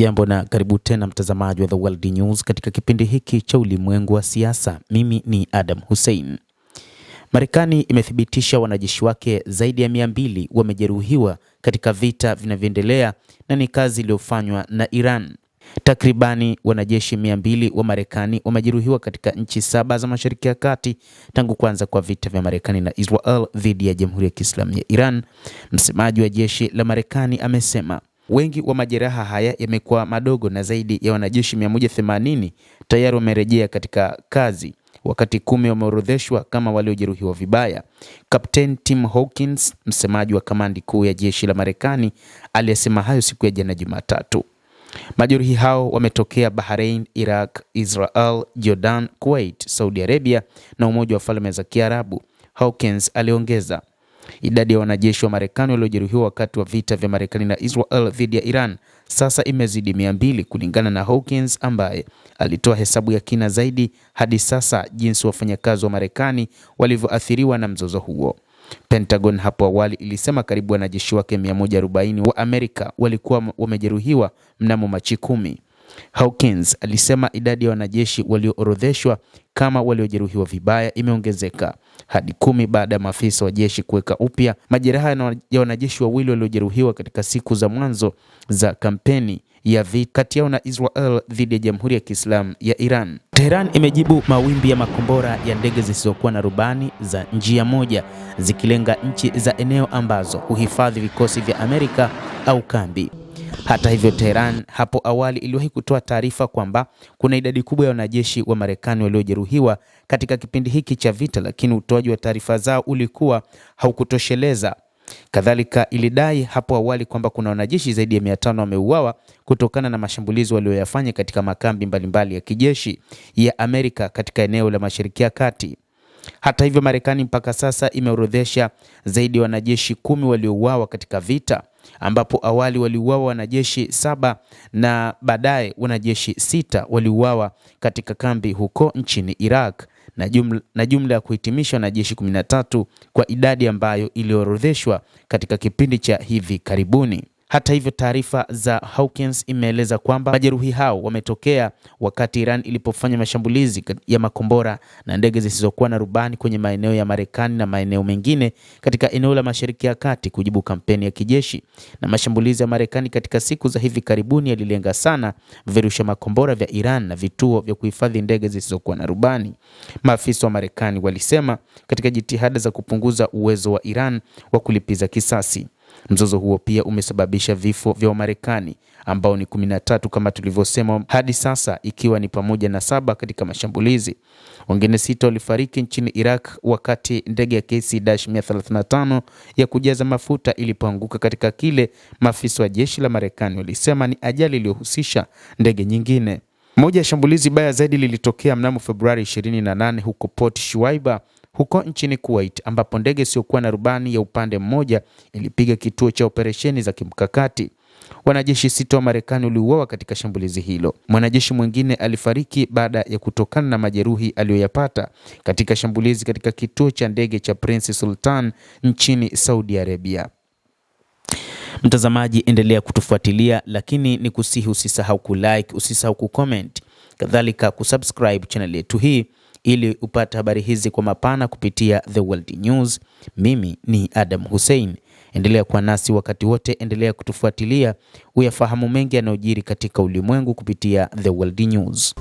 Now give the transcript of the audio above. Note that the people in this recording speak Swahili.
Hujambo na karibu tena mtazamaji wa The World News katika kipindi hiki cha ulimwengu wa siasa. Mimi ni Adam Hussein. Marekani imethibitisha wanajeshi wake zaidi ya 200 wamejeruhiwa katika vita vinavyoendelea na ni kazi iliyofanywa na Iran. Takribani wanajeshi 200 wa Marekani wamejeruhiwa katika nchi 7 za Mashariki ya Kati tangu kuanza kwa vita vya Marekani na Israel dhidi ya Jamhuri ya Kiislamu ya Iran. Msemaji wa jeshi la Marekani amesema wengi wa majeraha haya yamekuwa madogo na zaidi ya wanajeshi 180 tayari wamerejea katika kazi, wakati 10 wameorodheshwa kama waliojeruhiwa vibaya. Captain Tim Hawkins, msemaji wa kamandi kuu ya jeshi la Marekani, aliyesema hayo siku ya jana Jumatatu. Majeruhi hao wametokea Bahrain, Iraq, Israel, Jordan, Kuwait, Saudi Arabia na Umoja wa Falme za Kiarabu. Hawkins aliongeza, idadi ya wanajeshi wa Marekani waliojeruhiwa wakati wa vita vya Marekani na Israel dhidi ya Iran sasa imezidi 200 kulingana na Hawkins, ambaye alitoa hesabu ya kina zaidi hadi sasa jinsi wafanyakazi wa Marekani walivyoathiriwa na mzozo huo. Pentagon hapo awali ilisema karibu wanajeshi wake 140 wa Amerika walikuwa wamejeruhiwa mnamo Machi 10. Hawkins alisema idadi ya wanajeshi walioorodheshwa kama waliojeruhiwa vibaya imeongezeka hadi 10 baada ya maafisa wa jeshi kuweka upya majeraha ya wanajeshi wawili waliojeruhiwa katika siku za mwanzo za kampeni ya vita kati yao na Israel dhidi ya Jamhuri ya Kiislamu ya Iran. Tehran imejibu mawimbi ya makombora ya ndege zisizokuwa na rubani za njia moja zikilenga nchi za eneo ambazo huhifadhi vikosi vya Amerika au kambi. Hata hivyo, Tehran hapo awali iliwahi kutoa taarifa kwamba kuna idadi kubwa ya wanajeshi wa Marekani waliojeruhiwa katika kipindi hiki cha vita, lakini utoaji wa taarifa zao ulikuwa haukutosheleza. Kadhalika ilidai hapo awali kwamba kuna wanajeshi zaidi ya 500 wameuawa kutokana na mashambulizi walioyafanya katika makambi mbalimbali ya kijeshi ya Amerika katika eneo la Mashariki ya Kati. Hata hivyo, Marekani mpaka sasa imeorodhesha zaidi ya wanajeshi 10 waliouawa katika vita, ambapo awali waliuawa wanajeshi 7 na baadaye wanajeshi 6 waliuawa katika kambi huko nchini Iraq, na jumla ya kuhitimisha wanajeshi 13 kwa idadi ambayo iliorodheshwa katika kipindi cha hivi karibuni. Hata hivyo, taarifa za Hawkins imeeleza kwamba majeruhi hao wametokea wakati Iran ilipofanya mashambulizi ya makombora na ndege zisizokuwa na rubani kwenye maeneo ya Marekani na maeneo mengine katika eneo la Mashariki ya Kati kujibu kampeni ya kijeshi. Na mashambulizi ya Marekani katika siku za hivi karibuni yalilenga sana virusha makombora vya Iran na vituo vya kuhifadhi ndege zisizokuwa na rubani. Maafisa wa Marekani walisema katika jitihada za kupunguza uwezo wa Iran wa kulipiza kisasi. Mzozo huo pia umesababisha vifo vya Wamarekani ambao ni 13 kama tulivyosema hadi sasa, ikiwa ni pamoja na 7 katika mashambulizi. Wengine 6 walifariki nchini Iraq wakati ndege ya KC-135 ya kujaza mafuta ilipoanguka katika kile maafisa wa jeshi la Marekani walisema ni ajali iliyohusisha ndege nyingine. Moja ya shambulizi baya zaidi lilitokea mnamo Februari 28 huko Port Shuaiba huko nchini Kuwait, ambapo ndege isiyokuwa na rubani ya upande mmoja ilipiga kituo cha operesheni za kimkakati. Wanajeshi 6 wa Marekani waliuawa katika shambulizi hilo. Mwanajeshi mwingine alifariki baada ya kutokana na majeruhi aliyoyapata katika shambulizi katika kituo cha ndege cha Prince Sultan nchini Saudi Arabia. Mtazamaji, endelea kutufuatilia, lakini ni kusihi usisahau kulike, usisahau kucomment, kadhalika kusubscribe channel yetu hii ili upate habari hizi kwa mapana kupitia The World News. Mimi ni Adam Hussein. Endelea kuwa nasi wakati wote, endelea kutufuatilia uyafahamu mengi yanayojiri katika ulimwengu kupitia The World News.